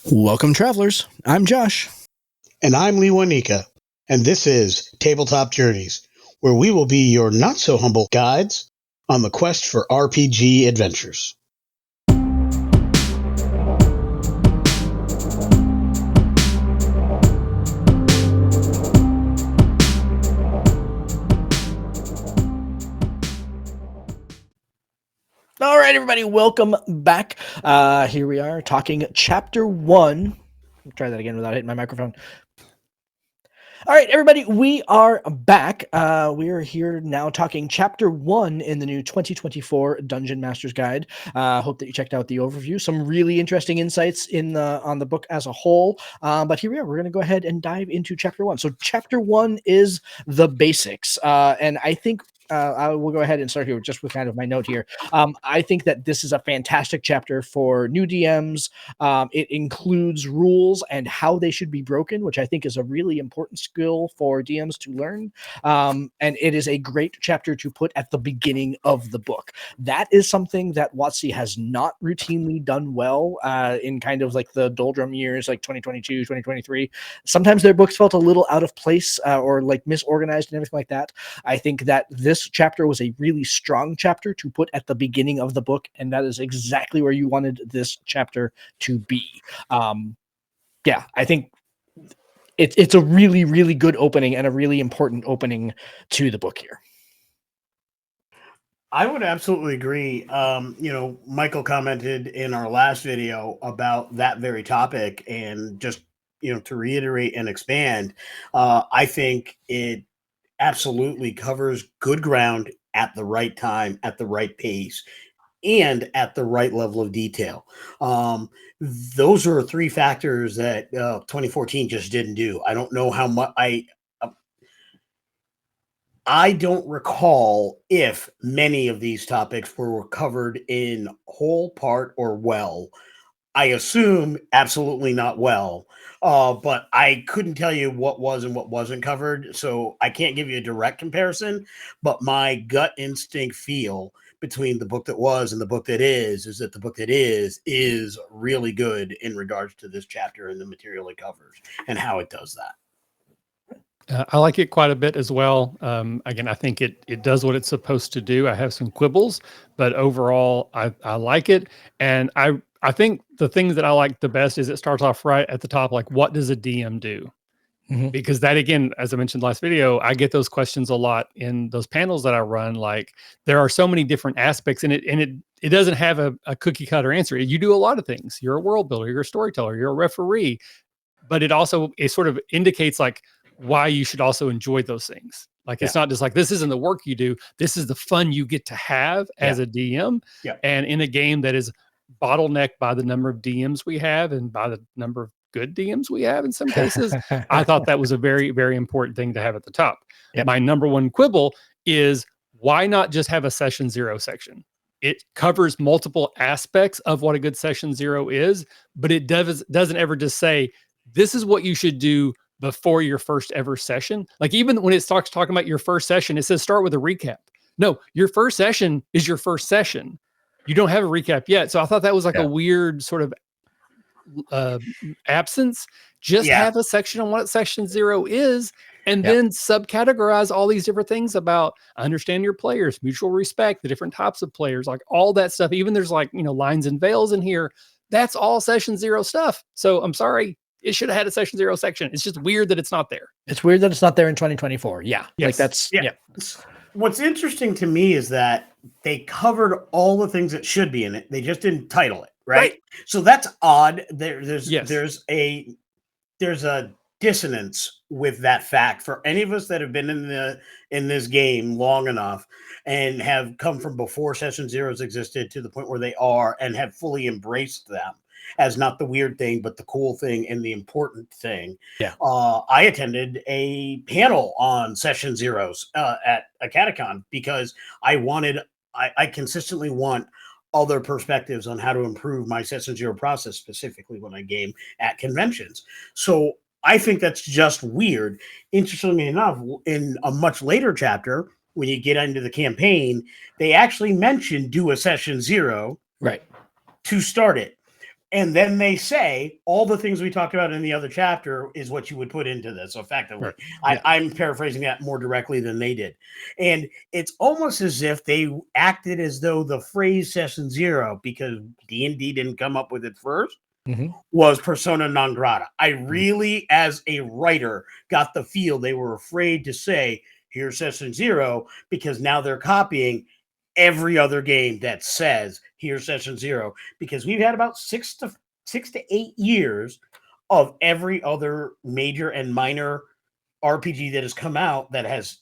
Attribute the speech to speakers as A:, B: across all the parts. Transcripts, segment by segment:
A: Welcome, travelers. I'm Josh.
B: And I'm Lewanika, and this is Tabletop Journeys, where we will be your not so humble guides on the quest for RPG adventures.
A: All right, everybody, welcome back. Here we are talking Chapter 1. Try that again without hitting my microphone. All right, everybody, we are back. We are here now talking Chapter 1 in the new 2024 Dungeon Master's Guide. Hope that you checked out the overview. Some really interesting insights on the book as a whole. But here we are. We're going to go ahead and dive into Chapter 1. So Chapter 1 is the basics. And I think I will go ahead and start here just with kind of my note here. I think that this is a fantastic chapter for new DMs. It includes rules and how they should be broken, which I think is a really important skill for DMs to learn. And it is a great chapter to put at the beginning of the book. That is something that WotC has not routinely done well in kind of like the doldrum years, like 2022, 2023. Sometimes their books felt a little out of place or like misorganized and everything like that. I think that this chapter was a really strong chapter to put at the beginning of the book, and that is exactly where you wanted this chapter to be. Yeah, I think it's a really, really good opening and a really important opening to the book here.
B: I would absolutely agree. Michael commented in our last video about that very topic, and just to reiterate and expand, I think it absolutely covers good ground at the right time, at the right pace, and at the right level of detail. Those are three factors that 2014 just didn't do. I don't know how much I don't recall if many of these topics were covered in whole, part, or well. I assume absolutely not well, but I couldn't tell you what was and what wasn't covered, so I can't give you a direct comparison. But my gut instinct feel between the book that was and the book that is that the book that is really good in regards to this chapter and the material it covers and how it does that.
C: I like it quite a bit as well. Again, I think it does what it's supposed to do. I have some quibbles, but overall, I like it. And I think the thing that I like the best is it starts off right at the top, like, what does a DM do? Mm-hmm. Because that, again, as I mentioned last video, I get those questions a lot in those panels that I run. Like, there are so many different aspects in it, and it doesn't have a cookie cutter answer. You do a lot of things. You're a world builder, you're a storyteller, you're a referee, but it sort of indicates like why you should also enjoy those things. Like, it's not just like, this isn't the work you do. This is the fun you get to have as a DM.
B: Yeah.
C: And in a game that is bottlenecked by the number of DMs we have and by the number of good DMs we have in some cases, I thought that was a very, very important thing to have at the top. Yep. My number one quibble is, why not just have a session 0 section? It covers multiple aspects of what a good session 0 is, but it doesn't ever just say, this is what you should do before your first ever session. Like, even when it starts talking about your first session, it says start with a recap. No, your first session is your first session. You don't have a recap yet. So I thought that was like a weird sort of absence. Just have a section on what session 0 is, and then subcategorize all these different things about understand your players, mutual respect, the different types of players, like all that stuff. Even there's like, lines and veils in here. That's all session 0 stuff. So I'm sorry. It should have had a session 0 section. It's just weird that it's not there.
A: It's weird that it's not there in 2024. Yeah.
C: Yes.
A: Like that's,
B: What's interesting to me is that they covered all the things that should be in it. They just didn't title it, right? So that's odd. There's a dissonance with that fact for any of us that have been in this game long enough and have come from before session 0s existed to the point where they are and have fully embraced them as not the weird thing, but the cool thing and the important thing.
A: Yeah.
B: I attended a panel on session 0s at a Catacon because I consistently want other perspectives on how to improve my session 0 process, specifically when I game at conventions. So I think that's just weird. Interestingly enough, in a much later chapter, when you get into the campaign, they actually mention do a session 0
A: right
B: to start it. And then they say all the things we talked about in the other chapter is what you would put into this effectively.
C: Right.
B: I'm paraphrasing that more directly than they did. And it's almost as if they acted as though the phrase session zero, because D&D didn't come up with it first, was persona non grata. I really, as a writer, got the feel they were afraid to say, here's session zero, because now they're copying every other game that says here's session zero, because we've had about 6 to 8 years of every other major and minor RPG that has come out that has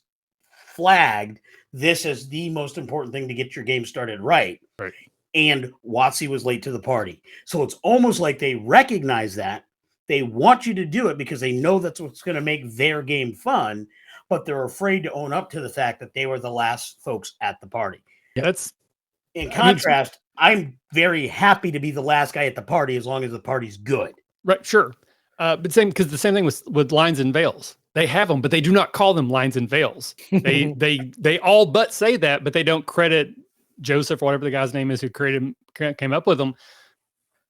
B: flagged this as the most important thing to get your game started right. And WotC was late to the party. So it's almost like they recognize that. They want you to do it because they know that's what's going to make their game fun, but they're afraid to own up to the fact that they were the last folks at the party.
C: Yeah, that's
B: in contrast. I'm very happy to be the last guy at the party as long as the party's good.
C: Right, sure. But because the same thing with lines and veils. They have them, but they do not call them lines and veils. They all but say that, but they don't credit Joseph or whatever the guy's name is who came up with them.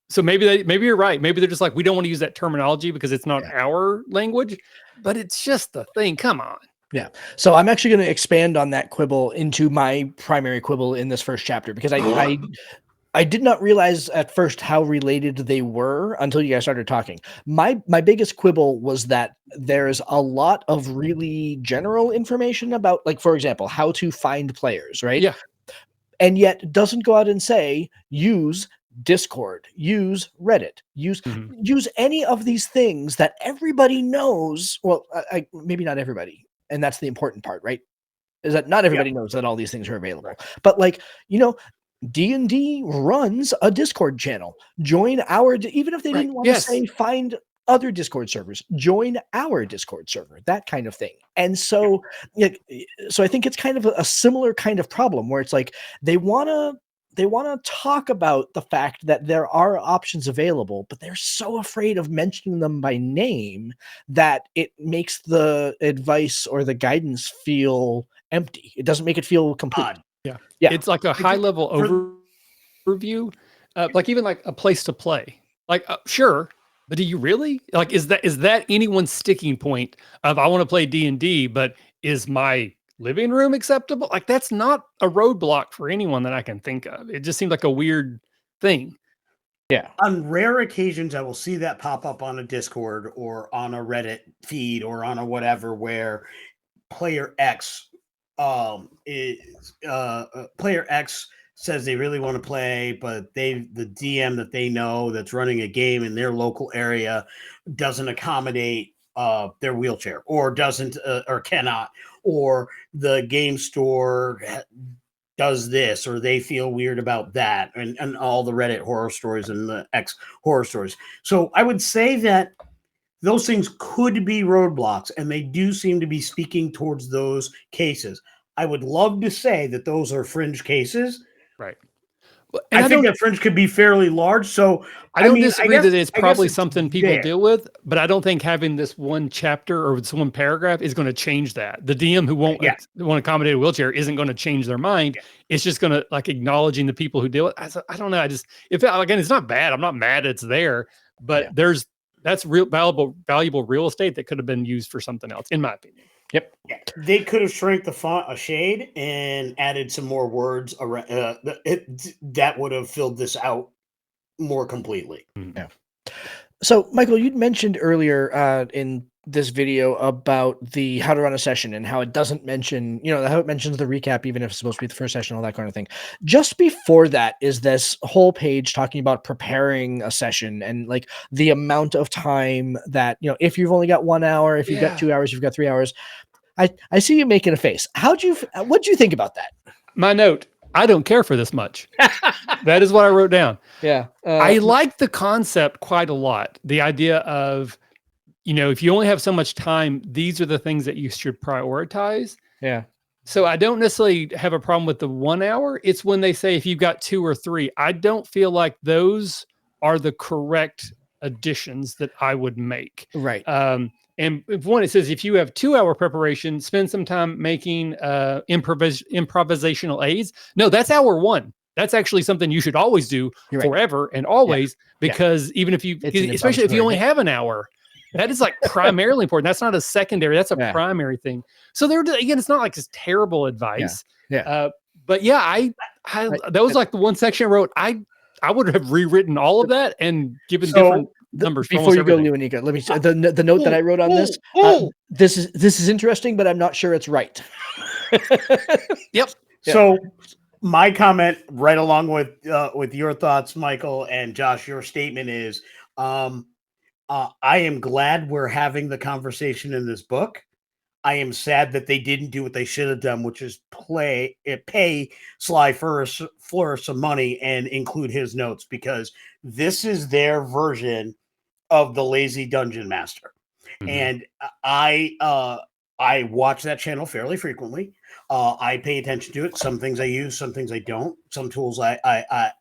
C: So maybe you're right. Maybe they're just like, we don't want to use that terminology because it's not our language, but it's just the thing. Come on.
A: Yeah. So I'm actually going to expand on that quibble into my primary quibble in this first chapter, because I did not realize at first how related they were until you guys started talking. My biggest quibble was that there's a lot of really general information about, like, for example, how to find players, right?
C: Yeah.
A: And yet doesn't go out and say, use Discord, use Reddit, use any of these things that everybody knows. Well, maybe not everybody. And that's the important part, right? Is that not everybody knows that all these things are available. But, like, D&D runs a Discord channel. Join our, even if they didn't want to say find other Discord servers, join our Discord server, that kind of thing. And so, so I think it's kind of a similar kind of problem where it's like they want to talk about the fact that there are options available, but they're so afraid of mentioning them by name that it makes the advice or the guidance feel empty. It doesn't make it feel complete.
C: Yeah. It's like a high level overview, like even like a place to play. Like, sure, but do you really like? Is that anyone's sticking point of I want to play D&D, but is my living room acceptable? Like, that's not a roadblock for anyone that I can think of. It just seemed like a weird thing.
A: Yeah.
B: On rare occasions, I will see that pop up on a Discord or on a Reddit feed or on a whatever where player X player X says they really want to play, but the DM that they know that's running a game in their local area doesn't accommodate their wheelchair, or doesn't or cannot, or the game store does this, or they feel weird about that, and all the Reddit horror stories and the X horror stories. So I would say that those things could be roadblocks, and they do seem to be speaking towards those cases. I would love to say that those are fringe cases.
C: Right.
B: And I think that fringe could be fairly large. So
C: I don't disagree that it's probably something people deal with, but I don't think having this one chapter or this one paragraph is going to change that. The DM who won't accommodate a wheelchair isn't going to change their mind. Yeah. It's just going to, like, acknowledging the people who deal with it. I don't know. Again, it's not bad. I'm not mad it's there, but that's real valuable real estate that could have been used for something else, in my opinion.
A: Yep.
B: Yeah. They could have shrank the font a shade and added some more words around, that would have filled this out more completely.
A: Yeah. So, Michael, you'd mentioned earlier in this video about the how to run a session and how it doesn't mention, how it mentions the recap, even if it's supposed to be the first session, all that kind of thing. Just before that is this whole page talking about preparing a session and, like, the amount of time that, if you've only got 1 hour, if you've got 2 hours, you've got 3 hours. I see you making a face. What'd you think about that?
C: My note, I don't care for this much. That is what I wrote down.
A: Yeah.
C: I like the concept quite a lot. The idea of, if you only have so much time, these are the things that you should prioritize.
A: Yeah.
C: So I don't necessarily have a problem with the 1 hour. It's when they say if you've got 2 or 3, I don't feel like those are the correct additions that I would make.
A: Right.
C: And if one, it says if you have 2 hour preparation, spend some time making improvisational aids. No, that's hour 1. that's actually something you should always do
A: You're right.
C: forever and always, because even if you,
A: It's an
C: especially if you only
A: impromptu,
C: have an hour, that is like primarily important. That's not a secondary, that's a primary thing. So there, again, it's not like this terrible advice. But yeah, I that was like the one section I wrote. I would have rewritten all of that and given different numbers for
A: before you
C: everything.
A: go, Lewanika, let me the note that I wrote on this. This is interesting, but I'm not sure it's right.
C: Yep.
B: So my comment, right along with your thoughts, Michael and Josh, your statement is, I am glad we're having the conversation in this book. I am sad that they didn't do what they should have done, which is pay Sly Flourish some money and include his notes, because this is their version of the Lazy Dungeon Master. And I watch that channel fairly frequently. I pay attention to it. Some things I use, some things I don't. Some tools I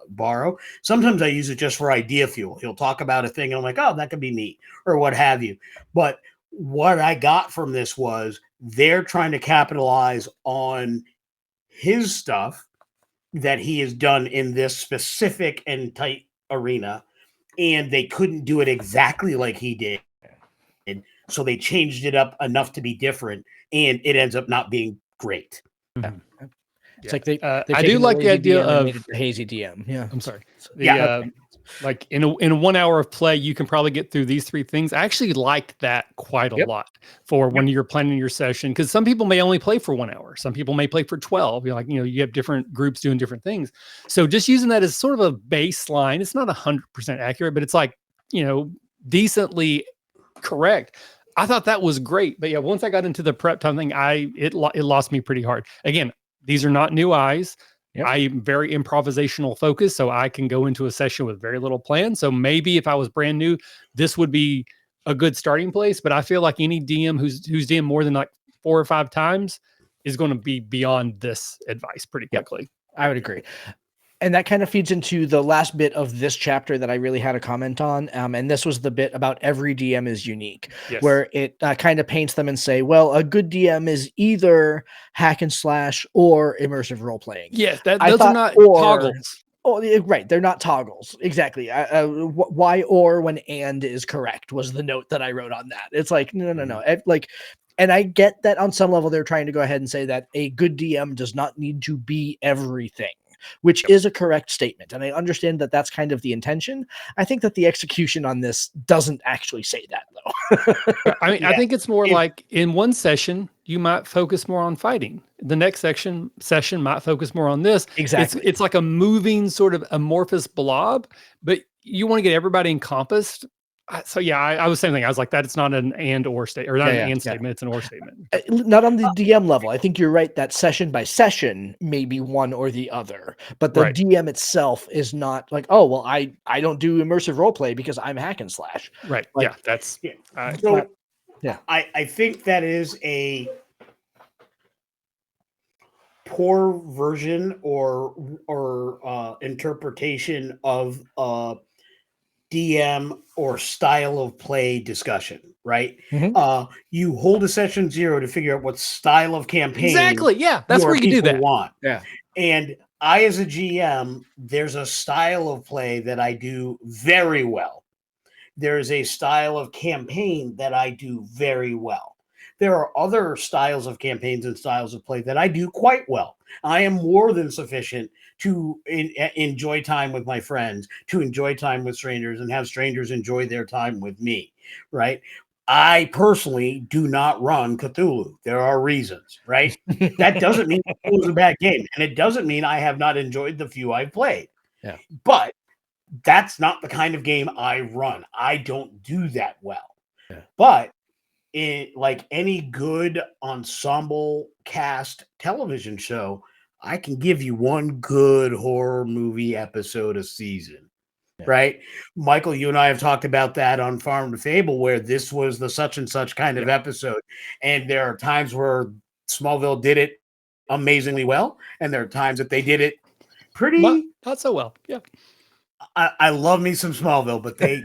B: borrow. Sometimes I use it just for idea fuel. He'll talk about a thing and I'm like, oh, that could be neat, or what have you. But what I got from this was they're trying to capitalize on his stuff that he has done in this specific and tight arena, and they couldn't do it exactly like he did. So they changed it up enough to be different, and it ends up not being great.
A: It's like they
C: I do like the idea of
A: the hazy DM. Yeah,
C: I'm sorry. Like in 1 hour of play, you can probably get through these 3 things. I actually liked that quite a lot for when you're planning your session, because some people may only play for 1 hour. Some people may play for 12. You're like, you have different groups doing different things. So just using that as sort of a baseline, it's not 100% accurate, but it's like, decently correct. I thought that was great. But yeah, once I got into the prep time thing, it lost me pretty hard. Again, these are not new eyes. I'm very improvisational focused, so I can go into a session with very little plan. So maybe if I was brand new, this would be a good starting place. But I feel like any DM who's DM more than like 4 or 5 times is going to be beyond this advice pretty quickly.
A: I would agree. And that kind of feeds into the last bit of this chapter that I really had a comment on. And this was the bit about every DM is unique, where it kind of paints them and say, well, a good DM is either hack and slash or immersive role playing.
C: Yes, those are not toggles.
A: Oh, right. They're not toggles. Exactly. Why or when and is correct was the note that I wrote on that. It's like, no. Like, and I get that on some level, they're trying to go ahead and say that a good DM does not need to be everything, which is a correct statement. And I understand that that's kind of the intention. I think that the execution on this doesn't actually say that, though.
C: I think it's more like in one session, you might focus more on fighting. The next session might focus more on this.
A: Exactly.
C: It's like a moving sort of amorphous blob, but you want to get everybody encompassed. So yeah, I was saying thing. I was like, that it's not an and or statement, or not an and statement. It's an or statement.
A: Not on the DM level. I think you're right that session by session may be one or the other, but the DM itself is not like, oh well, I don't do immersive role play because I'm hack and slash.
C: Right.
A: Like,
C: That's
B: I think that is a poor version or interpretation of DM or style of play discussion, right? You hold a session 0 to figure out what style of campaign
C: that's where you can do that.
B: Want. And I, as a GM, there's a style of play that I do very well. There's a style of campaign that I do very well. There are other styles of campaigns and styles of play that I do quite well. I am more than sufficient to enjoy time with my friends, to enjoy time with strangers, and have strangers enjoy their time with me, right? I personally do not run Cthulhu. There are reasons, right? That doesn't mean it was a bad game, and it doesn't mean I have not enjoyed the few I've played. But that's not the kind of game I run. I don't do that well. But like any good ensemble cast television show, I can give you one good horror movie episode a season, right? Michael, you and I have talked about that on Farm to Fable, where this was the such and such kind of episode. And there are times where Smallville did it amazingly well, and there are times that they did it
C: not so well. Yeah.
B: I love me some Smallville, but they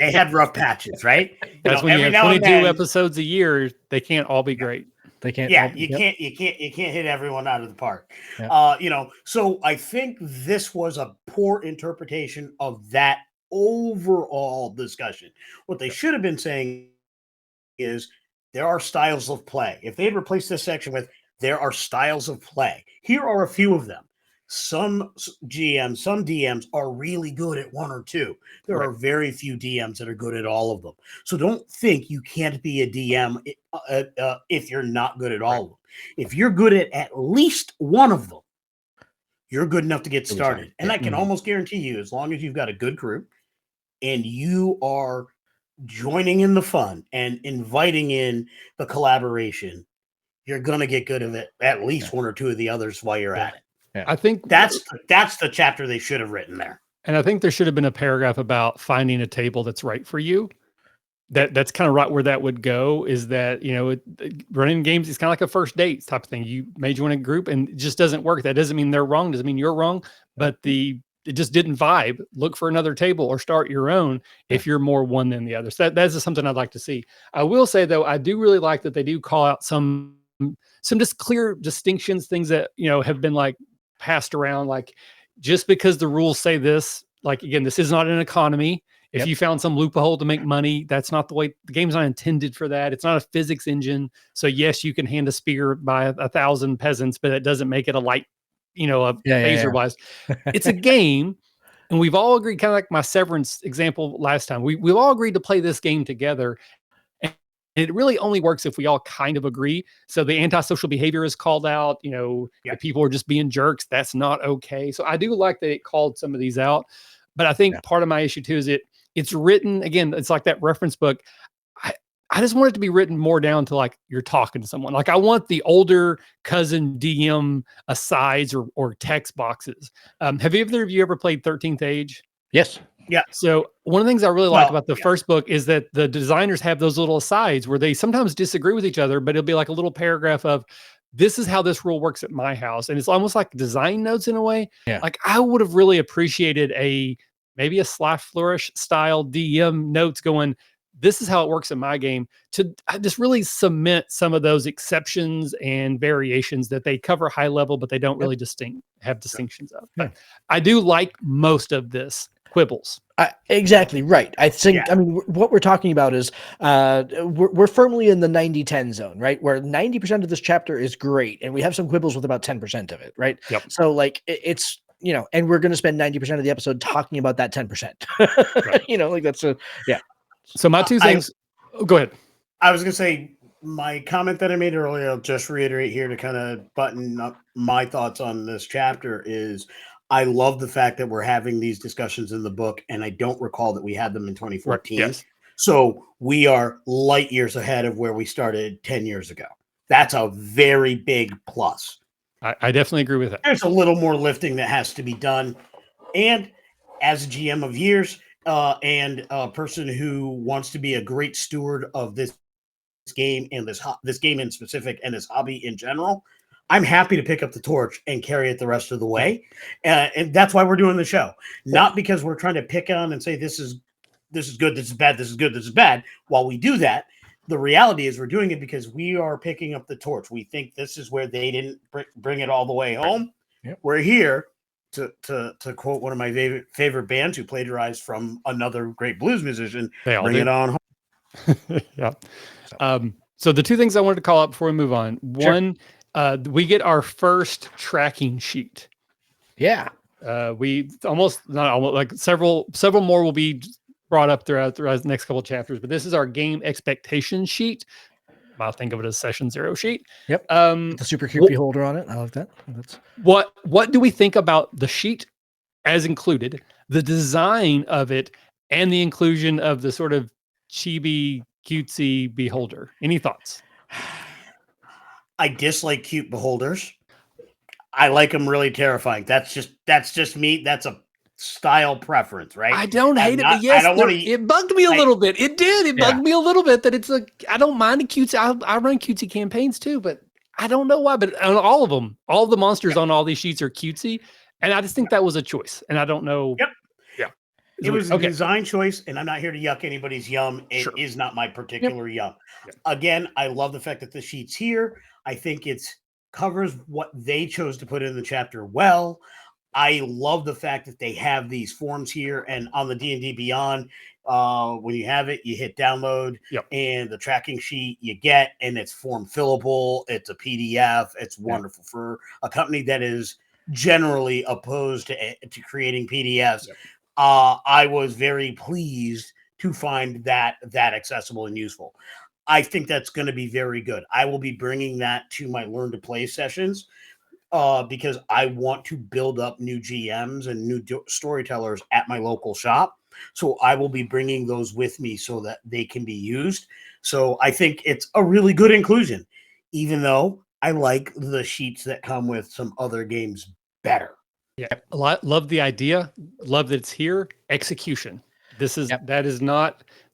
B: had rough patches, right?
C: That's when you have 22 episodes a year. They can't all be great.
A: They can't.
B: Yeah,
A: all,
B: you
A: yep.
B: can't hit everyone out of the park.
A: Yep.
B: You know, so I think this was a poor interpretation of that overall discussion. What they should have been saying is there are styles of play. If they had replaced this section with there are styles of play, here are a few of them. Some GMs, some DMs are really good at one or two. There
C: Right.
B: are very few DMs that are good at all of them. So don't think you can't be a DM if you're not good at all of them. If you're good at least one of them, you're good enough to get
A: You'll be fine.
B: started. And
A: Yeah.
B: I can almost guarantee you, as long as you've got a good group and you are joining in the fun and inviting in the collaboration, you're going to get good at it, at least one or two of the others while you're at it.
A: Yeah.
C: I think
B: That's the chapter they should have written there.
C: And I think there should have been a paragraph about finding a table that's right for you. That's kind of right where that would go, is that, you know, running games is kind of like a first date type of thing. You may join a group and it just doesn't work. That doesn't mean they're wrong. Doesn't mean you're wrong, but it just didn't vibe. Look for another table or start your own if you're more one than the other. So that's just something I'd like to see. I will say though, I do really like that they do call out some just clear distinctions, things that, you know, have been like passed around, like just because the rules say this, like, again, this is not an economy. If you found some loophole to make money, that's not the way. The game's not intended for that. It's not a physics engine. So yes, you can hand a spear by 1,000 peasants, but it doesn't make it a light, you know, a phaser wise. It's a game. And we've all agreed, kind of like my Severance example last time, we've all agreed to play this game together. And it really only works if we all kind of agree. So the antisocial behavior is called out, you know, if people are just being jerks, that's not okay. So I do like that it called some of these out. But I think part of my issue too is it's written, again, it's like that reference book. I just want it to be written more down to like you're talking to someone. Like I want the older cousin DM asides or text boxes. Have either of you ever played 13th Age?
A: Yes.
B: Yeah.
C: So one of the things I really like about the first book is that the designers have those little asides where they sometimes disagree with each other, but it'll be like a little paragraph of, this is how this rule works at my house. And it's almost like design notes in a way.
A: Yeah.
C: Like I would have really appreciated maybe a Slash Flourish style DM notes going, this is how it works in my game, to just really cement some of those exceptions and variations that they cover high level, but they don't really have distinctions of. But I do like most of this quibbles.
A: Exactly right. I think, I mean, what we're talking about is we're firmly in the 90-10 zone, right? Where 90% of this chapter is great. And we have some quibbles with about 10% of it, right?
C: Yep.
A: So like it's, you know, and we're going to spend 90% of the episode talking about that 10%. You know, like that's
C: So my two things, go ahead.
B: I was going to say my comment that I made earlier, I'll just reiterate here to kind of button up my thoughts on this chapter is I love the fact that we're having these discussions in the book, and I don't recall that we had them in 2014.
C: Right, yes.
B: So we are light years ahead of where we started 10 years ago. That's a very big plus.
C: I definitely agree with that.
B: There's a little more lifting that has to be done. And as a GM of years and a person who wants to be a great steward of this game and this game in specific and this hobby in general, I'm happy to pick up the torch and carry it the rest of the way. And that's why we're doing the show. Not because we're trying to pick on and say this is good, this is bad, this is good, this is bad. While we do that, the reality is we're doing it because we are picking up the torch. We think this is where they didn't bring it all the way home.
A: Yep.
B: We're here to quote one of my favorite bands who plagiarized from another great blues musician. Bring it on home.
C: Yeah. So the two things I wanted to call out before we move on. One, we get our first tracking sheet.
A: Yeah.
C: We not almost like several more will be brought up throughout the next couple of chapters, but this is our game expectation sheet. I'll think of it as session 0 sheet.
A: Yep. The super creepy holder on it. I like that.
C: What do we think about the sheet as included, the design of it, and the inclusion of the sort of chibi cutesy beholder? Any thoughts?
B: I dislike cute beholders. I like them really terrifying. That's just me. That's a style preference, right?
C: I don't hate it, but yes, it bugged me a little bit. It did. It bugged me a little bit that it's I don't mind the cutesy. I run cutesy campaigns too, but I don't know why. But on all of them, all of the monsters on all these sheets are cutesy, and I just think that was a choice. And I don't know.
B: Yep.
C: Yeah.
B: It was a
C: Okay.
B: design choice, and I'm not here to yuck anybody's yum. It is
C: Sure.
B: not my particular yum.
C: Yep.
B: Again, I love the fact that the sheet's here. I think it's covers what they chose to put in the chapter well. I love the fact that they have these forms here, and on the D&D Beyond, when you have it, you hit download,
C: Yep.
B: and the tracking sheet you get, and it's form fillable. It's a PDF. It's wonderful for a company that is generally opposed to creating PDFs.
C: Yep.
B: I was very pleased to find that accessible and useful. I think that's going to be very good. I will be bringing that to my Learn to Play sessions because I want to build up new GMs and new storytellers at my local shop. So I will be bringing those with me so that they can be used. So I think it's a really good inclusion, even though I like the sheets that come with some other games better.
C: Yeah, a lot. Love the idea. Love that it's here. Execution. This is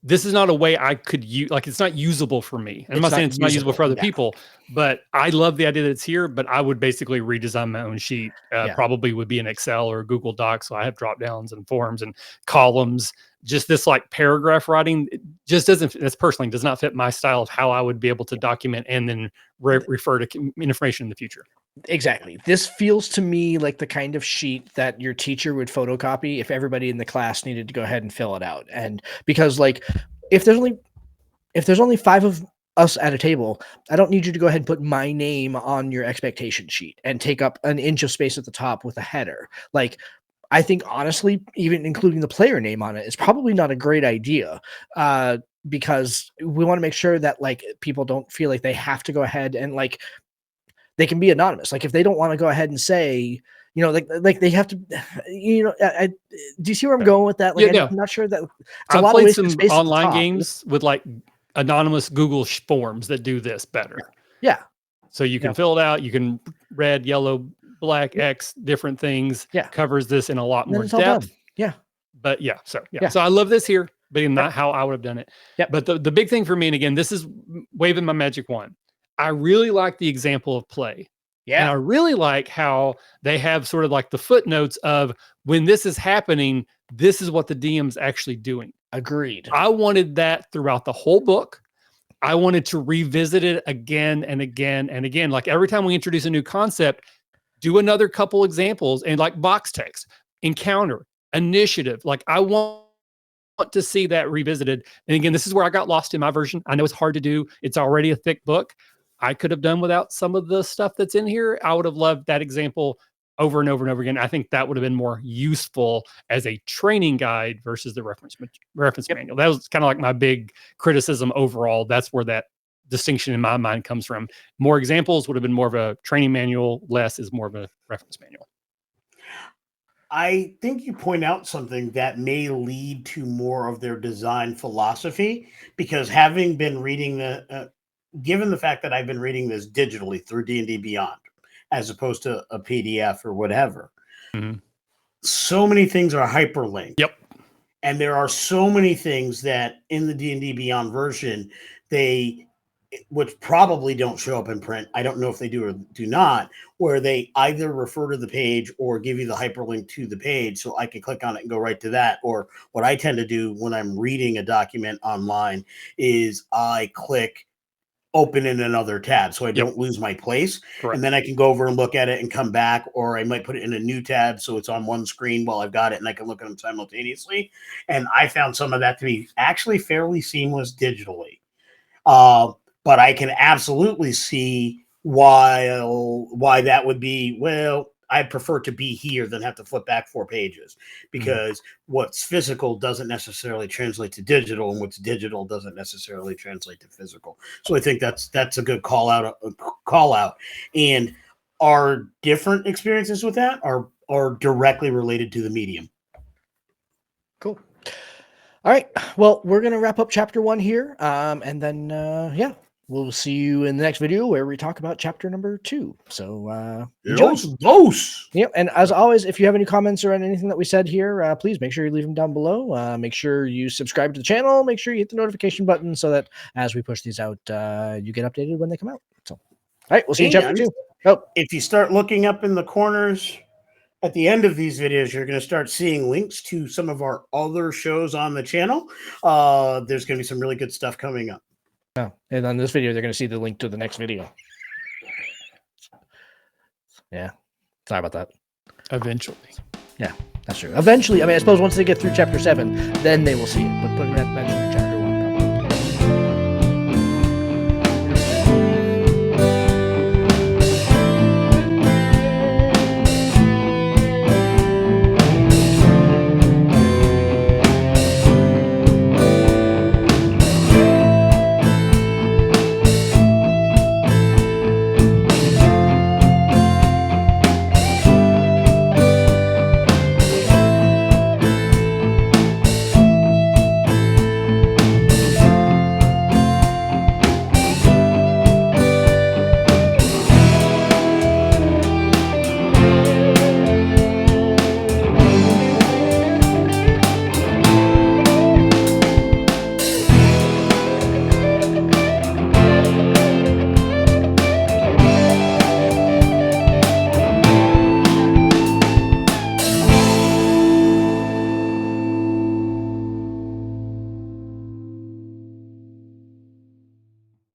C: This is not a way I could use. Like, it's not usable for me. And I'm not saying it's not usable for other people, but I love the idea that it's here. But I would basically redesign my own sheet. Probably would be an Excel or Google Docs. So I have drop downs and forms and columns. Just this like paragraph writing just doesn't. That's personally does not fit my style of how I would be able to document and then refer to information in the future.
A: Exactly. This feels to me like the kind of sheet that your teacher would photocopy if everybody in the class needed to go ahead and fill it out. And because like if there's only 5 of us at a table, I don't need you to go ahead and put my name on your expectation sheet and take up an inch of space at the top with a header. Like, I think honestly, even including the player name on it is probably not a great idea. Because we want to make sure that like people don't feel like they have to go ahead and like they can be anonymous. Like if they don't want to go ahead and say, you know, like they have to, you know, do you see where I'm going with that? Like, I'm not sure that it's
C: I've played some online games with like anonymous Google forms that do this better.
A: Yeah.
C: So you can fill it out. You can red, yellow, black, X, different things.
A: Yeah.
C: Covers this in a lot more
A: it's
C: depth.
A: all done. Yeah.
C: But so I love this here, but not how I would have done it.
A: Yep.
C: But the big thing for me, and again, this is waving my magic wand. I really like the example of play.
A: Yeah.
C: And I really like how they have sort of like the footnotes of when this is happening, this is what the DM's actually doing.
A: Agreed.
C: I wanted that throughout the whole book. I wanted to revisit it again and again and again. Like every time we introduce a new concept, do another couple examples and like box text, encounter, initiative. Like I want to see that revisited. And again, this is where I got lost in my version. I know it's hard to do. It's already a thick book. I could have done without some of the stuff that's in here. I would have loved that example over and over and over again. I think that would have been more useful as a training guide versus the reference manual. That was kind of like my big criticism overall. That's where that distinction in my mind comes from. More examples would have been more of a training manual. Less is more of a reference manual.
B: I think you point out something that may lead to more of their design philosophy, because having been reading given the fact that I've been reading this digitally through D&D Beyond, as opposed to a PDF or whatever, so many things are hyperlinked.
C: Yep.
B: And there are so many things that in the D&D Beyond version, which probably don't show up in print. I don't know if they do or do not, where they either refer to the page or give you the hyperlink to the page so I can click on it and go right to that. Or what I tend to do when I'm reading a document online is I click open in another tab so I don't lose my place.
C: Correct.
B: And then I can go over and look at it and come back, or I might put it in a new tab so it's on one screen while I've got it and I can look at them simultaneously. And I found some of that to be actually fairly seamless digitally. But I can absolutely see why that would be. Well, I prefer to be here than have to flip back 4 pages, because what's physical doesn't necessarily translate to digital, and what's digital doesn't necessarily translate to physical. So I think that's a good call out. And our different experiences with that are directly related to the medium.
A: Cool. All right. Well, we're going to wrap up chapter 1 here. And then, we'll see you in the next video where we talk about chapter number 2. So, enjoy.
B: Yeah.
A: And as always, if you have any comments or anything that we said here, please make sure you leave them down below. Make sure you subscribe to the channel. Make sure you hit the notification button so that as we push these out, you get updated when they come out. So, all right. We'll see you in chapter 2.
B: If you start looking up in the corners, At the end of these videos, you're going to start seeing links to some of our other shows on the channel. There's going to be some really good stuff coming up.
A: Oh, and on this video, they're going to see the link to the next video. Yeah. Sorry about that.
C: Eventually.
A: Yeah, that's true. Eventually, I mean, I suppose once they get through chapter 7, then they will see it. But put that in your chapter